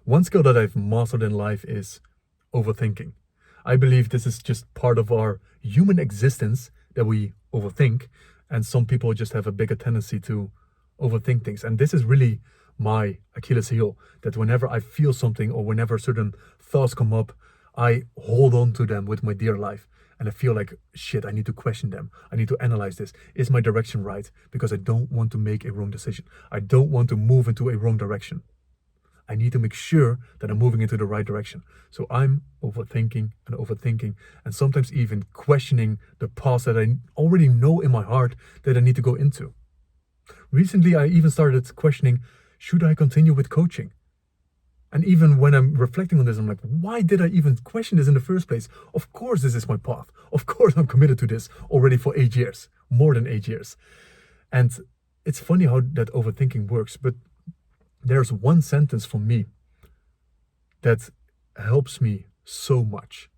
One skill that I've mastered in life is overthinking. I believe this is just part of our human existence that we overthink, and some people just have a bigger tendency to overthink things. And this is really my Achilles heel, that whenever I feel something or whenever certain thoughts come up, I hold on to them with my dear life. And I feel like, shit, I need to question them. I need to analyze this. Is my direction right? Because I don't want to make a wrong decision. I don't want to move into a wrong direction. I need to make sure that I'm moving into the right direction. So I'm overthinking, and sometimes even questioning the path that I already know in my heart that I need to go into. Recently, I even started questioning, should I continue with coaching? And even when I'm reflecting on this, I'm like, why did I even question this in the first place? Of course, this is my path. Of course, I'm committed to this already for 8 years, more than 8 years. And it's funny how that overthinking works, but there's one sentence for me that helps me so much.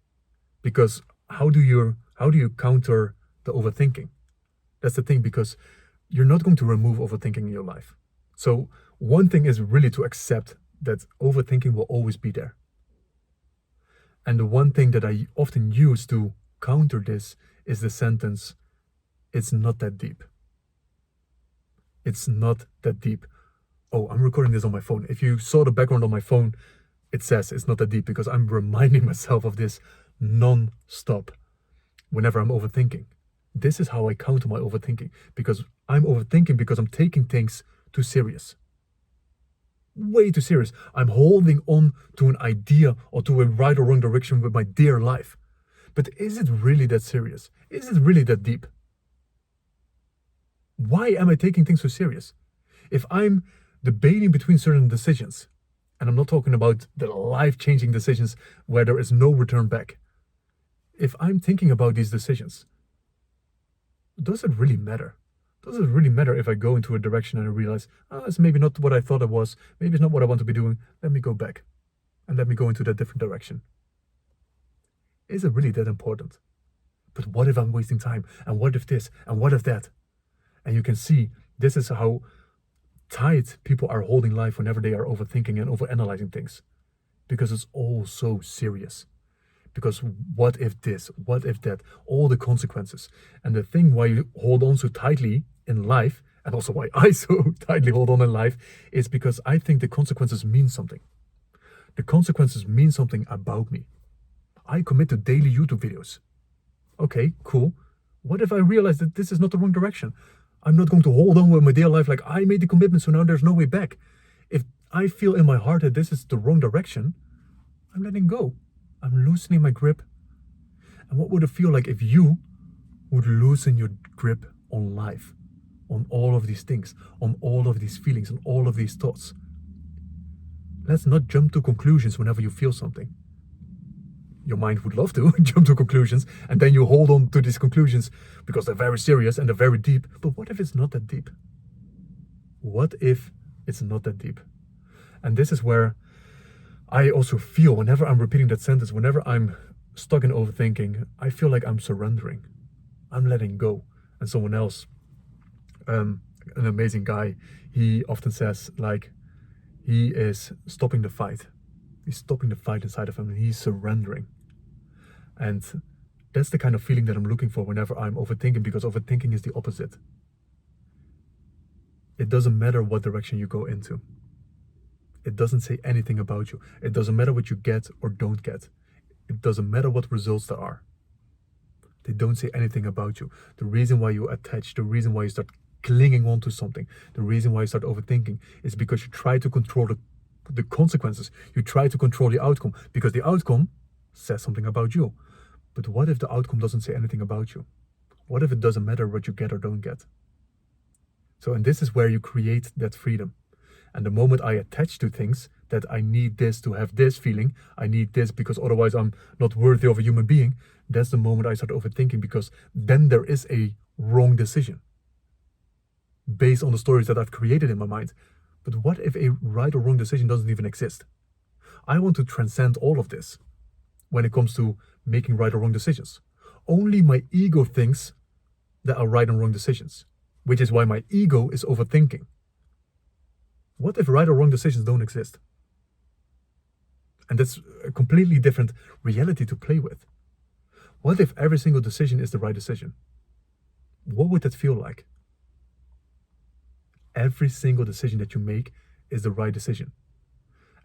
Because how do you counter the overthinking? That's the thing, because you're not going to remove overthinking in your life. So one thing is really to accept that overthinking will always be there. And the one thing that I often use to counter this is the sentence, it's not that deep. It's not that deep. Oh, I'm recording this on my phone. If you saw the background on my phone, it says it's not that deep, because I'm reminding myself of this non-stop whenever I'm overthinking. This is how I counter my overthinking, because I'm overthinking because I'm taking things too serious. Way too serious. I'm holding on to an idea or to a right or wrong direction with my dear life. But is it really that serious? Is it really that deep? Why am I taking things so serious? If I'm debating between certain decisions, and I'm not talking about the life-changing decisions where there is no return back. If I'm thinking about these decisions, does it really matter? Does it really matter if I go into a direction and I realize, it's maybe not what I thought it was, maybe it's not what I want to be doing, let me go back and let me go into that different direction. Is it really that important? But what if I'm wasting time? And what if this? And what if that? And you can see, this is how tight people are holding life whenever they are overthinking and overanalyzing things. Because it's all so serious. Because what if this? What if that? All the consequences. And the thing why you hold on so tightly in life, and also why I so tightly hold on in life, is because I think the consequences mean something. The consequences mean something about me. I commit to daily YouTube videos. Okay, cool. What if I realize that this is not the wrong direction? I'm not going to hold on with my dear life like I made the commitment, so now there's no way back. If I feel in my heart that this is the wrong direction, I'm letting go. I'm loosening my grip. And what would it feel like if you would loosen your grip on life, on all of these things, on all of these feelings, on all of these thoughts? Let's not jump to conclusions whenever you feel something. Your mind would love to jump to conclusions, and then you hold on to these conclusions because they're very serious and they're very deep. But what if it's not that deep? What if it's not that deep? And this is where I also feel, whenever I'm repeating that sentence, whenever I'm stuck in overthinking, I feel like I'm surrendering. I'm letting go. And someone else, an amazing guy, he often says, like, he is stopping the fight. He's stopping the fight inside of him, and he's surrendering. And that's the kind of feeling that I'm looking for whenever I'm overthinking, because overthinking is the opposite. It doesn't matter what direction you go into. It doesn't say anything about you. It doesn't matter what you get or don't get. It doesn't matter what results there are. They don't say anything about you. The reason why you attach, the reason why you start clinging on to something, the reason why you start overthinking is because you try to control the consequences. You try to control the outcome, because the outcome says something about you. But what if the outcome doesn't say anything about you? What if it doesn't matter what you get or don't get? So, and this is where you create that freedom. And the moment I attach to things, that I need this to have this feeling, I need this because otherwise I'm not worthy of a human being, that's the moment I start overthinking, because then there is a wrong decision based on the stories that I've created in my mind. But what if a right or wrong decision doesn't even exist? I want to transcend all of this when it comes to making right or wrong decisions. Only my ego thinks that are right and wrong decisions, which is why my ego is overthinking. What if right or wrong decisions don't exist? And that's a completely different reality to play with. What if every single decision is the right decision? What would that feel like? Every single decision that you make is the right decision.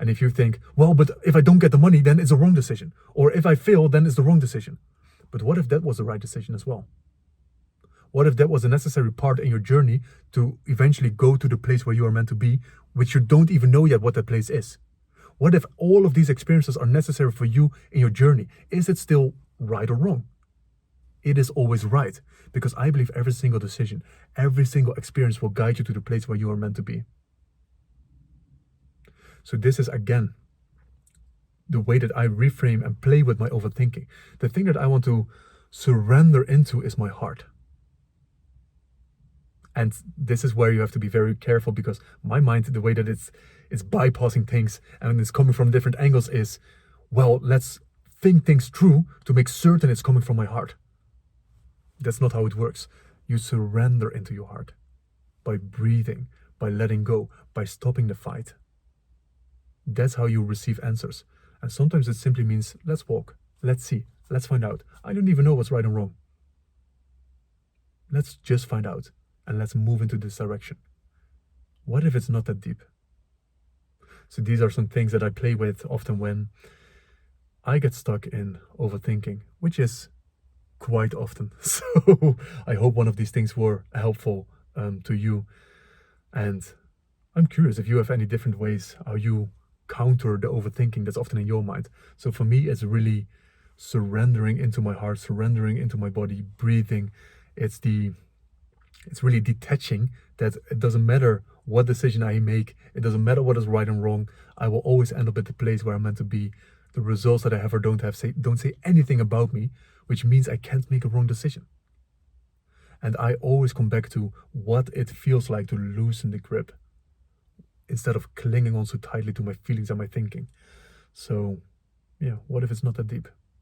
And if you think, well, but if I don't get the money, then it's a wrong decision. Or if I fail, then it's the wrong decision. But what if that was the right decision as well? What if that was a necessary part in your journey to eventually go to the place where you are meant to be, which you don't even know yet what that place is? What if all of these experiences are necessary for you in your journey? Is it still right or wrong? It is always right, because I believe every single decision, every single experience will guide you to the place where you are meant to be. So this is, again, the way that I reframe and play with my overthinking. The thing that I want to surrender into is my heart. And this is where you have to be very careful, because my mind, the way that it's bypassing things and it's coming from different angles is, well, let's think things through to make certain it's coming from my heart. That's not how it works. You surrender into your heart by breathing, by letting go, by stopping the fight. That's how you receive answers. And sometimes it simply means, let's walk, let's see, let's find out. I don't even know what's right and wrong. Let's just find out, and let's move into this direction. What if it's not that deep? So these are some things that I play with often when I get stuck in overthinking, which is quite often. So I hope one of these things were helpful to you. And I'm curious if you have any different ways how you counter the overthinking that's often in your mind. So for me, it's really surrendering into my heart, surrendering into my body, breathing. It's really detaching, that it doesn't matter what decision I make, it doesn't matter what is right and wrong, I will always end up at the place where I'm meant to be. The results that I have or don't have don't say anything about me, which means I can't make a wrong decision. And I always come back to what it feels like to loosen the grip instead of clinging on so tightly to my feelings and my thinking. So, yeah, what if it's not that deep?